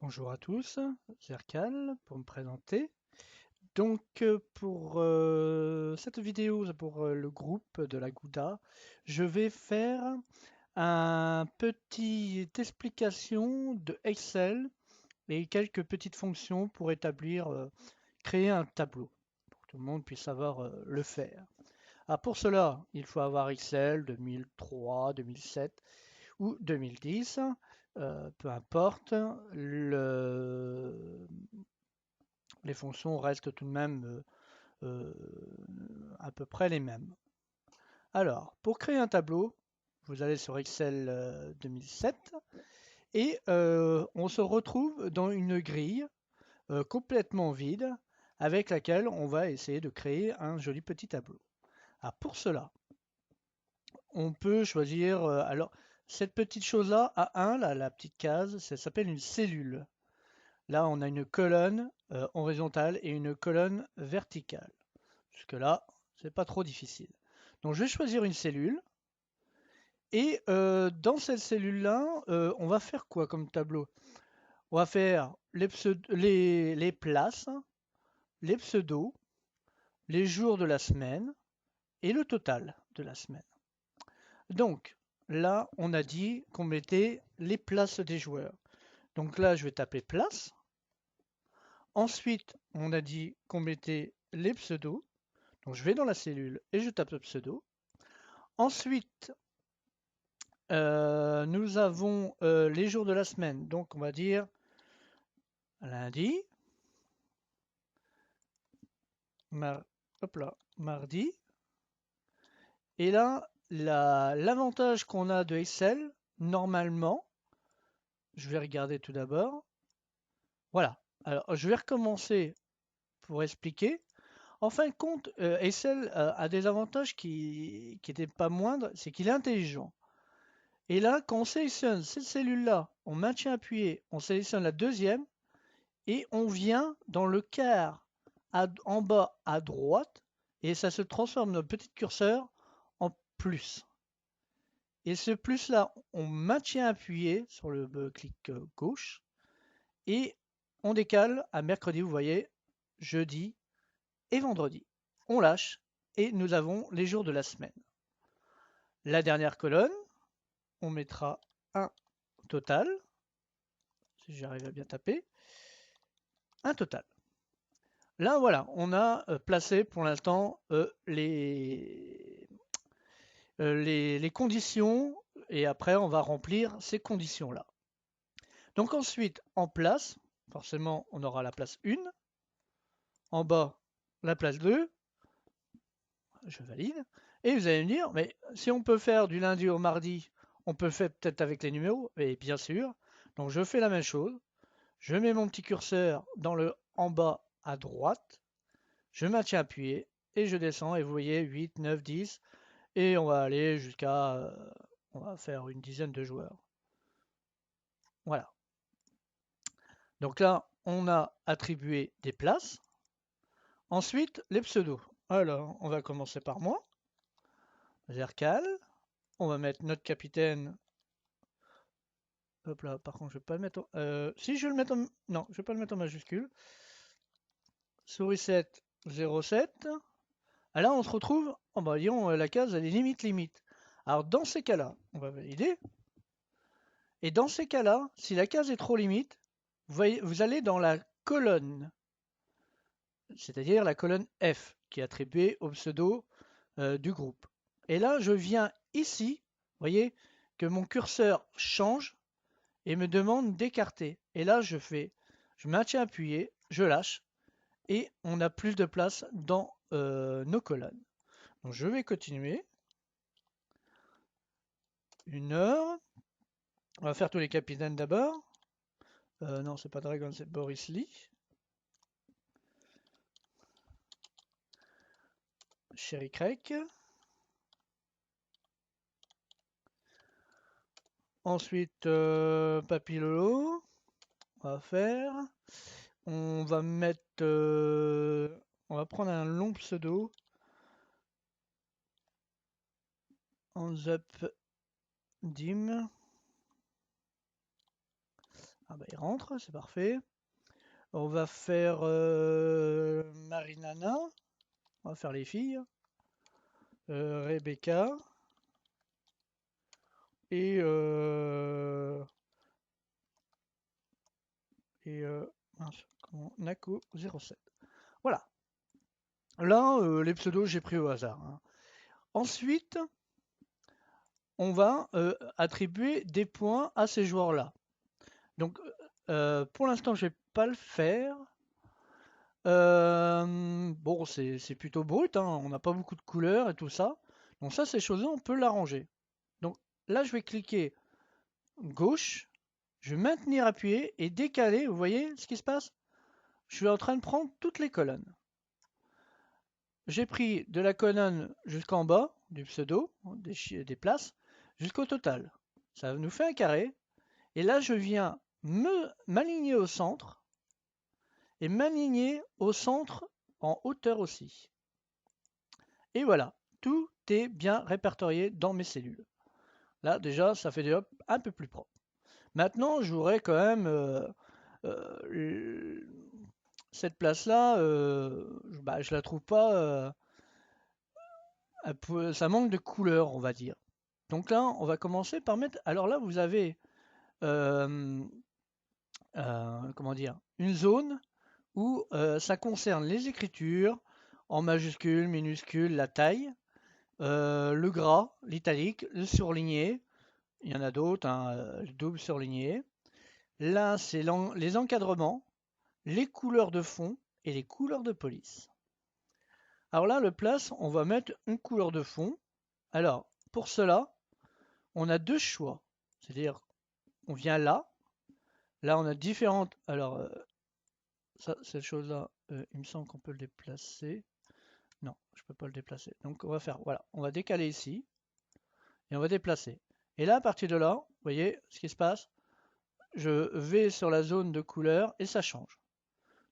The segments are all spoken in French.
Bonjour à tous, Zerkal pour me présenter. Donc pour cette vidéo, c'est pour le groupe de la Gouda, je vais faire un petite explication de Excel et quelques petites fonctions pour établir, créer un tableau, pour que tout le monde puisse savoir le faire. Alors pour cela, il faut avoir Excel 2003, 2007 ou 2010, peu importe. Les fonctions restent tout de même à peu près les mêmes. Alors, pour créer un tableau, vous allez sur Excel 2007 et on se retrouve dans une grille complètement vide avec laquelle on va essayer de créer un joli petit tableau. Alors pour cela, on peut choisir, alors cette petite chose-là, A1, là, la petite case, ça s'appelle une cellule. Là, on a une colonne horizontale et une colonne verticale. Jusque-là, c'est pas trop difficile. Donc, je vais choisir une cellule. Et dans cette cellule-là, on va faire quoi comme tableau? On va faire les places, les pseudos, les jours de la semaine et le total de la semaine. Donc, là, on a dit qu'on mettait les places des joueurs. Donc là, je vais taper place. Ensuite, on a dit qu'on mettait les pseudos. Donc je vais dans la cellule et je tape pseudo. Ensuite, nous avons les jours de la semaine. Donc on va dire lundi, hop là, mardi. Et là, l'avantage qu'on a de Excel, normalement, je vais regarder tout d'abord. Voilà. Alors je vais recommencer pour expliquer. En fin de compte, Excel a des avantages qui n'étaient pas moindres, c'est qu'il est intelligent. Et là, quand on sélectionne cette cellule-là, on maintient appuyé, on sélectionne la deuxième et on vient dans le quart en bas à droite et ça se transforme notre petit curseur en plus. Et ce plus-là, on maintient appuyé sur le clic gauche et on décale à mercredi, vous voyez, jeudi et vendredi. On lâche et nous avons les jours de la semaine. La dernière colonne, on mettra un total, si j'arrive à bien taper, un total. Là, voilà, on a placé pour l'instant les conditions et après on va remplir ces conditions-là. Donc ensuite, en place, forcément, on aura la place 1, en bas, la place 2, je valide, et vous allez me dire, mais si on peut faire du lundi au mardi, on peut faire peut-être avec les numéros, et bien sûr, donc je fais la même chose, je mets mon petit curseur dans le en bas à droite, je maintiens appuyé et je descends et vous voyez 8, 9, 10 et on va aller jusqu'à on va faire une dizaine de joueurs. Voilà. Donc là, on a attribué des places. Ensuite, les pseudos. Alors, on va commencer par moi. Zerkal. On va mettre notre capitaine. Hop là, par contre, je vais pas le mettre si je vais le mettre en... Non, je vais pas le mettre en majuscule. Souris 7, 07. Ah, là, on se retrouve, oh bah, disons, la case, elle est limite. Alors, dans ces cas-là, on va valider. Et dans ces cas-là, si la case est trop limite, vous allez dans la colonne, c'est-à-dire la colonne F, qui est attribuée au pseudo du groupe. Et là, je viens ici, vous voyez, que mon curseur change et me demande d'écarter. Et là, je maintiens appuyé, je lâche, et on a plus de place dans nos colonnes. Donc, je vais continuer. 1 heure. On va faire tous les capitaines d'abord. Non, c'est pas Dragon, c'est Boris Lee. Sherry Craig. Ensuite, Papy Lolo. On va faire. On va mettre. On va prendre un long pseudo. Hands up Dim. Ah bah il rentre, c'est parfait. On va faire Marinana. On va faire les filles. Rebecca. Et, mince, Nako 07. Voilà. Là, les pseudos, j'ai pris au hasard, hein. Ensuite, on va attribuer des points à ces joueurs-là. Donc, pour l'instant, je ne vais pas le faire. Bon, c'est plutôt brut, hein, on n'a pas beaucoup de couleurs et tout ça. Donc ça, ces choses-là, on peut l'arranger. Donc là, je vais cliquer gauche, je vais maintenir appuyé et décaler. Vous voyez ce qui se passe? Je suis en train de prendre toutes les colonnes. J'ai pris de la colonne jusqu'en bas du pseudo, des places, jusqu'au total. Ça nous fait un carré. Et là, je viens m'aligner au centre et m'aligner au centre en hauteur aussi. Et voilà, tout est bien répertorié dans mes cellules. Là, déjà, ça fait déjà un peu plus propre. Maintenant, je voudrais quand même cette place-là, je la trouve pas. Ça manque de couleur, on va dire. Donc là, on va commencer par mettre. Alors là, vous avez comment dire, une zone où ça concerne les écritures en majuscule, minuscule, la taille, le gras, l'italique, le surligné. Il y en a d'autres, hein, le double surligné. Là, c'est les encadrements, les couleurs de fond et les couleurs de police. Alors là, le place, on va mettre une couleur de fond. Alors, pour cela, on a deux choix. C'est-à-dire, on vient là. Là, on a différentes. Alors, ça, cette chose-là, il me semble qu'on peut le déplacer. Non, je ne peux pas le déplacer. Donc, on va faire, voilà, on va décaler ici et on va déplacer. Et là, à partir de là, vous voyez ce qui se passe. Je vais sur la zone de couleur et ça change.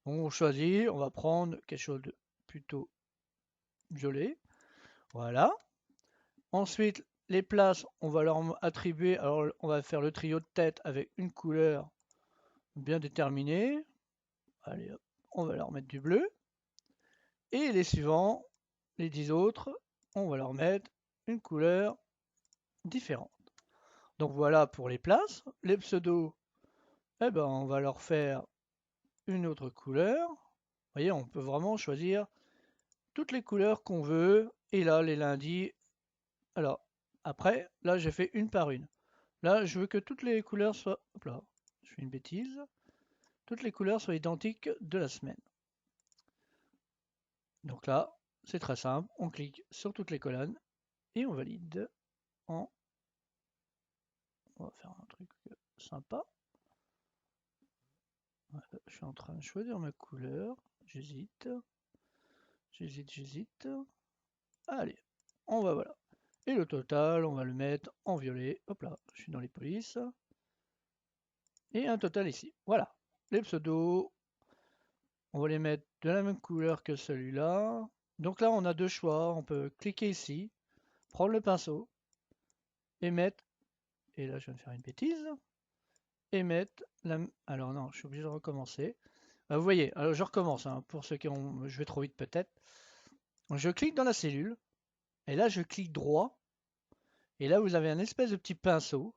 Donc, on choisit, on va prendre quelque chose de plutôt violet. Voilà. Ensuite, les places, on va leur attribuer. Alors, on va faire le trio de tête avec une couleur bien déterminée. Allez, hop, on va leur mettre du bleu. Et les suivants, les 10 autres, on va leur mettre une couleur différente. Donc voilà pour les places. Les pseudos, eh ben, on va leur faire une autre couleur. Vous voyez, on peut vraiment choisir toutes les couleurs qu'on veut. Et là, les lundis, alors après, là, j'ai fait une par une. Là, je veux que toutes les couleurs soient... Hop là, je fais une bêtise. Toutes les couleurs soient identiques de la semaine. Donc là, c'est très simple. On clique sur toutes les colonnes et on valide en... On va faire un truc sympa. Je suis en train de choisir ma couleur. J'hésite. J'hésite. Allez, on va voilà. Et le total, on va le mettre en violet. Hop là, je suis dans les polices. Et un total ici. Voilà. Les pseudos, on va les mettre de la même couleur que celui-là. Donc là, on a deux choix. On peut cliquer ici, prendre le pinceau, et mettre... Et là, je viens de faire une bêtise. Et mettre la... Alors non, je suis obligé de recommencer. Vous voyez, alors je recommence, hein, pour ceux qui ont... Je vais trop vite peut-être. Je clique dans la cellule. Et là, je clique droit. Et là, vous avez un espèce de petit pinceau.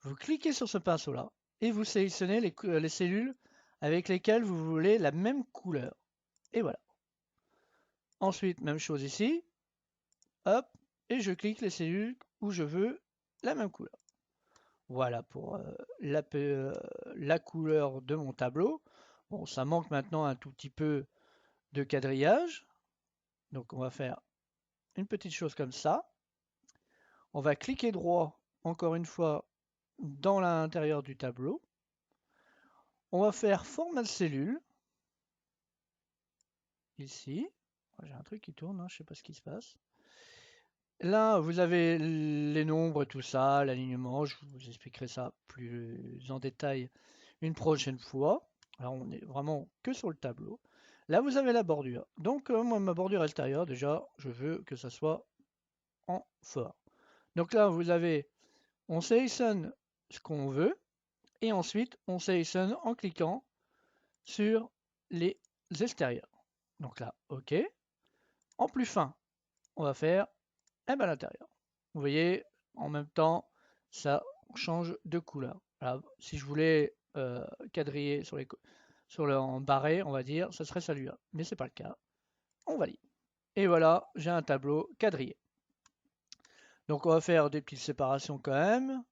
Vous cliquez sur ce pinceau-là. Et vous sélectionnez les cellules avec lesquelles vous voulez la même couleur. Et voilà. Ensuite, même chose ici. Hop. Et je clique les cellules où je veux la même couleur. Voilà pour la couleur de mon tableau. Bon, ça manque maintenant un tout petit peu de quadrillage. Donc on va faire une petite chose comme ça. On va cliquer droit, encore une fois, dans l'intérieur du tableau. On va faire format de cellule. Ici. J'ai un truc qui tourne, hein, je ne sais pas ce qui se passe. Là, vous avez les nombres et tout ça, l'alignement. Je vous expliquerai ça plus en détail une prochaine fois. Alors, on est vraiment que sur le tableau. Là, vous avez la bordure. Donc, moi, ma bordure extérieure, déjà, je veux que ça soit en fort. Donc là, vous avez, on sélectionne ce qu'on veut. Et ensuite, on sélectionne en cliquant sur les extérieurs. Donc là, OK. En plus fin, on va faire M à l'intérieur. Vous voyez, en même temps, ça change de couleur. Alors, si je voulais quadriller sur le en barré, on va dire, ça serait celui-là. Mais c'est pas le cas. On valide. Et voilà, j'ai un tableau quadrillé. Donc on va faire des petites séparations quand même,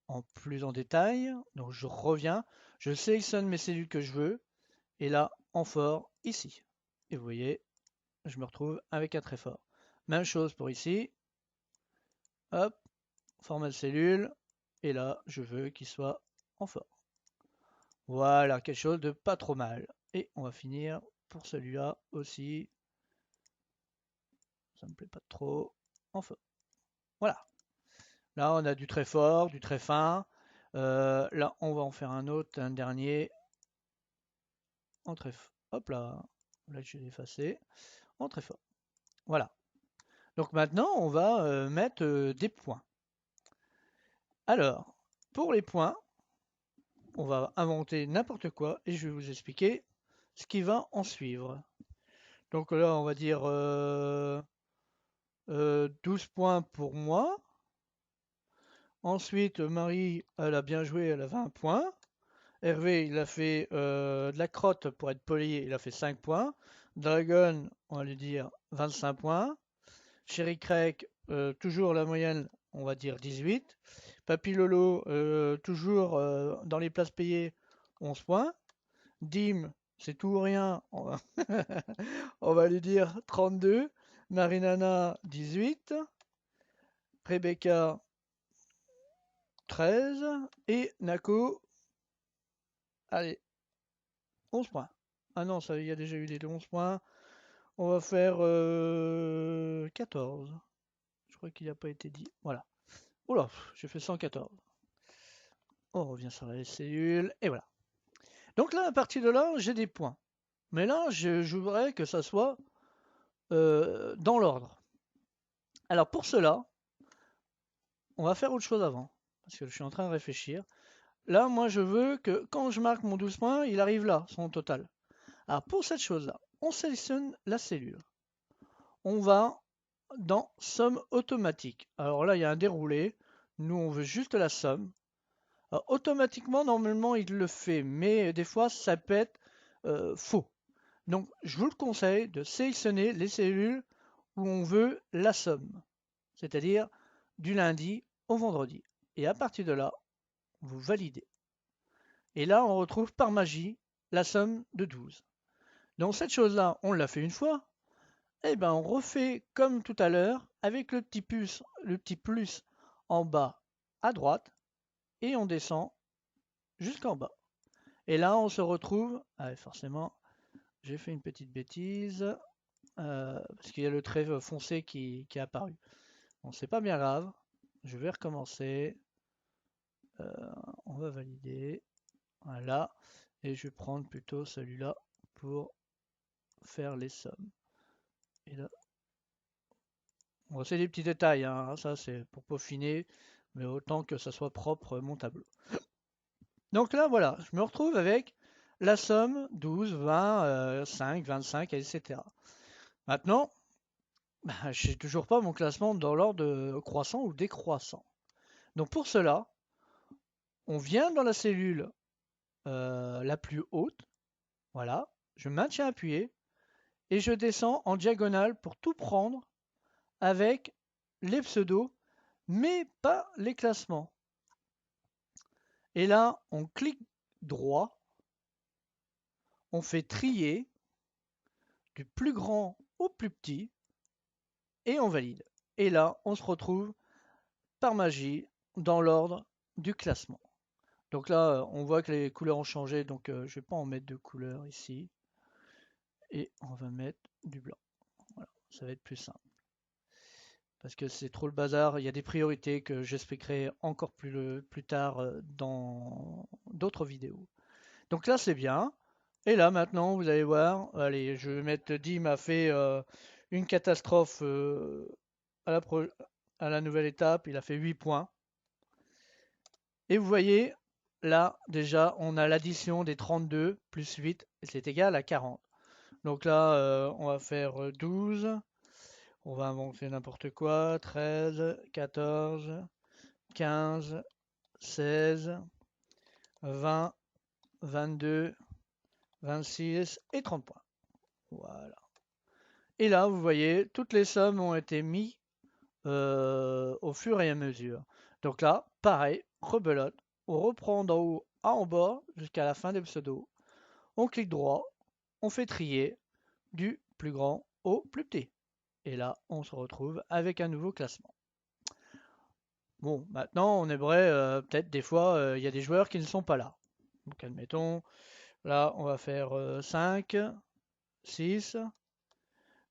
en plus en détail. Donc je reviens, je sélectionne mes cellules que je veux, et là, en fort, ici. Et vous voyez, je me retrouve avec un très fort. Même chose pour ici. Hop, format de cellule. Et là, je veux qu'il soit en fort. Voilà, quelque chose de pas trop mal. Et on va finir pour celui-là aussi. Ça me plaît pas trop. En fort. Voilà. Là, on a du très fort, du très fin. Là, on va en faire un autre, un dernier. En très fort. Hop là. Là, je vais l'effacer. En très fort. Voilà. Donc maintenant, on va mettre des points. Alors, pour les points, on va inventer n'importe quoi et je vais vous expliquer ce qui va en suivre. Donc là, on va dire 12 points pour moi. Ensuite, Marie, elle a bien joué, elle a 20 points. Hervé, il a fait de la crotte pour être poli, il a fait 5 points. Dragon, on va lui dire 25 points. Chéri Craig, toujours la moyenne, on va dire 18. Papy Lolo, toujours dans les places payées, 11 points. Dim, c'est tout ou rien, on va lui dire 32. Marinana, 18. Rebecca, 13. Et Nako, allez, 11 points. Ah non, ça, il y a déjà eu les 11 points. On va faire 14. Je crois qu'il n'a pas été dit. Voilà. Oula, j'ai fait 114. On revient sur les cellules. Et voilà. Donc là, à partir de là, j'ai des points. Mais là, je voudrais que ça soit dans l'ordre. Alors pour cela, on va faire autre chose avant. Parce que je suis en train de réfléchir. Là, moi, je veux que quand je marque mon 12 points, il arrive là, son total. Alors pour cette chose-là, on sélectionne la cellule. On va dans somme automatique. Alors là, il y a un déroulé. Nous, on veut juste la somme. Alors, automatiquement, normalement, il le fait, mais des fois, ça peut être faux. Donc, je vous le conseille de sélectionner les cellules où on veut la somme, c'est-à-dire du lundi au vendredi. Et à partir de là, vous validez. Et là, on retrouve par magie la somme de 12. Donc, cette chose-là, on l'a fait une fois. Eh bien, on refait comme tout à l'heure avec le petit plus en bas à droite et on descend jusqu'en bas. Et là, on se retrouve, forcément, j'ai fait une petite bêtise, parce qu'il y a le trait foncé qui est apparu. Bon, c'est pas bien grave, je vais recommencer, on va valider, voilà, et je vais prendre plutôt celui-là pour faire les sommes. Et là, bon, c'est des petits détails, hein, ça c'est pour peaufiner, mais autant que ça soit propre mon tableau. Donc là, voilà, je me retrouve avec la somme 12, 20, 5, 25, etc. Maintenant, je n'ai toujours pas mon classement dans l'ordre croissant ou décroissant. Donc pour cela, on vient dans la cellule la plus haute, voilà, je maintiens appuyé et je descends en diagonale pour tout prendre avec les pseudos, mais pas les classements. Et là, on clique droit, on fait trier du plus grand au plus petit et on valide. Et là, on se retrouve par magie dans l'ordre du classement. Donc là, on voit que les couleurs ont changé, donc je ne vais pas en mettre de couleur ici. Et on va mettre du blanc. Voilà, ça va être plus simple. Parce que c'est trop le bazar, il y a des priorités que j'expliquerai encore plus tard dans d'autres vidéos. Donc là, c'est bien. Et là, maintenant, vous allez voir, allez, je vais mettre Dim a fait une catastrophe à la nouvelle étape, il a fait 8 points. Et vous voyez, là, déjà, on a l'addition des 32 plus 8, et c'est égal à 40. Donc là, on va faire 12, on va inventer n'importe quoi, 13, 14, 15, 16, 20, 22, 26 et 30 points. Voilà. Et là, vous voyez, toutes les sommes ont été mises au fur et à mesure. Donc là, pareil, rebelote, on reprend d'en haut à en bas jusqu'à la fin des pseudos. On clique droit, on fait trier du plus grand au plus petit. Et là, on se retrouve avec un nouveau classement. Bon, maintenant, on aimerait peut-être des fois, il y a des joueurs qui ne sont pas là. Donc, admettons, là, on va faire 5, 6.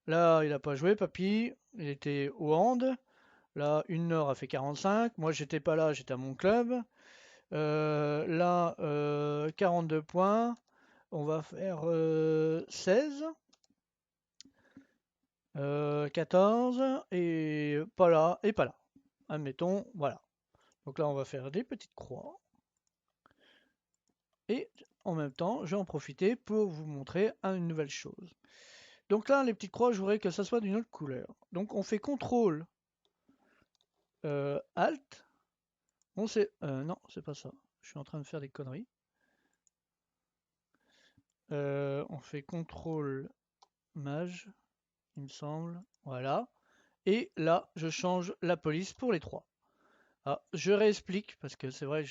Là, il n'a pas joué, papy. Il était au hand. Là, une heure a fait 45. Moi, j'étais pas là, j'étais à mon club. Là, 42 points. On va faire 16, 14 et pas là et pas là. Admettons, voilà. Donc là, on va faire des petites croix. Et en même temps, je vais en profiter pour vous montrer une nouvelle chose. Donc là, les petites croix, je voudrais que ça soit d'une autre couleur. Donc on fait CTRL Alt. On sait, non, c'est pas ça. Je suis en train de faire des conneries. On fait CTRL Maj, il me semble. Voilà. Et là, je change la police pour les trois. Alors, je réexplique parce que c'est vrai,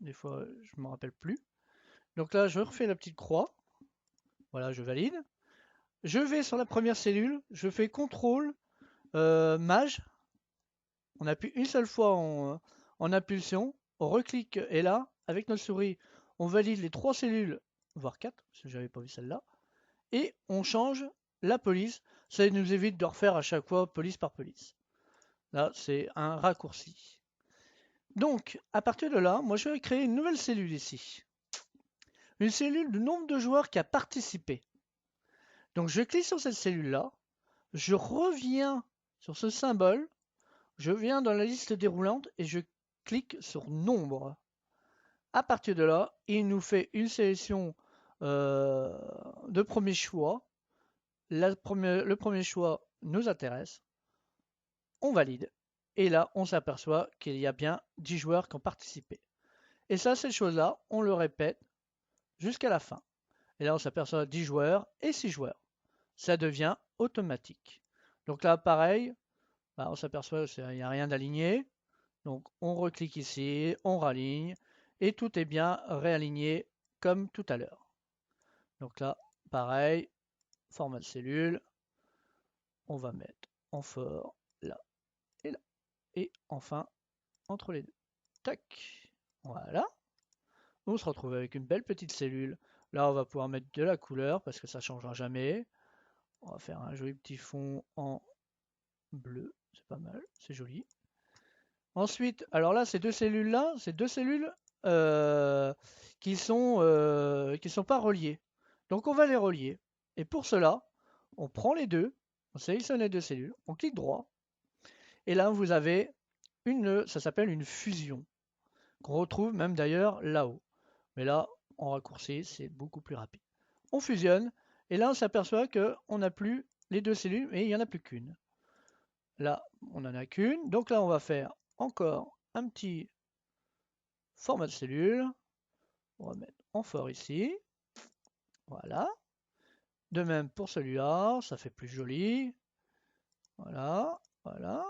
des fois, je ne me rappelle plus. Donc là, je refais la petite croix. Voilà, je valide. Je vais sur la première cellule, je fais CTRL Maj. On appuie une seule fois en impulsion. On reclique et là, avec notre souris, on valide les trois cellules, voire quatre, parce que j'avais pas vu celle-là. Et on change la police. Ça nous évite de refaire à chaque fois police par police. Là, c'est un raccourci. Donc, à partir de là, moi, je vais créer une nouvelle cellule ici. Une cellule du nombre de joueurs qui a participé. Donc, je clique sur cette cellule-là. Je reviens sur ce symbole. Je viens dans la liste déroulante et je clique sur nombre. À partir de là, il nous fait une sélection de premier choix. Le premier choix nous intéresse. On valide. Et là, on s'aperçoit qu'il y a bien 10 joueurs qui ont participé. Et ça, ces choses-là, on le répète jusqu'à la fin. Et là, on s'aperçoit 10 joueurs et 6 joueurs. Ça devient automatique. Donc là, pareil, bah, on s'aperçoit qu'il n'y a rien d'aligné. Donc on reclique ici, on raligne, et tout est bien réaligné comme tout à l'heure. Donc là, pareil, format de cellule, on va mettre en fort là et là. Et enfin, entre les deux. Tac. Voilà. On se retrouve avec une belle petite cellule. Là, on va pouvoir mettre de la couleur parce que ça ne changera jamais. On va faire un joli petit fond en bleu. C'est pas mal, c'est joli. Ensuite, alors là, ces deux cellules-là, c'est deux cellules qui sont pas reliées. Donc on va les relier. Et pour cela, on prend les deux, on sélectionne les deux cellules, on clique droit, et là vous avez ça s'appelle une fusion, qu'on retrouve même d'ailleurs là-haut. Mais là, en raccourci, c'est beaucoup plus rapide. On fusionne, et là on s'aperçoit qu'on n'a plus les deux cellules, mais il n'y en a plus qu'une. Là, on n'en a qu'une, donc là on va faire encore un petit format de cellule. On va mettre en fort ici. Voilà. De même pour celui-là, ça fait plus joli. Voilà, voilà.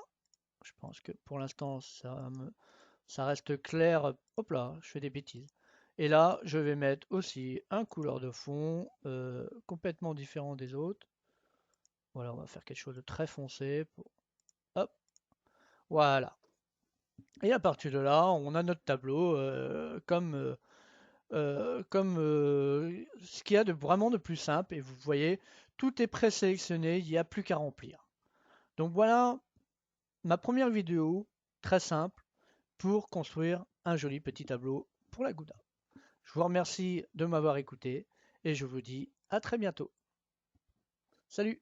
Je pense que pour l'instant, ça reste clair. Hop là, je fais des bêtises. Et là, je vais mettre aussi un couleur de fond complètement différent des autres. Voilà, on va faire quelque chose de très foncé. Hop, voilà. Et à partir de là, on a notre tableau comme ce qu'il y a de vraiment de plus simple. Et vous voyez, tout est présélectionné, il n'y a plus qu'à remplir. Donc voilà ma première vidéo, très simple, pour construire un joli petit tableau pour la Gouda. Je vous remercie de m'avoir écouté et je vous dis à très bientôt. Salut!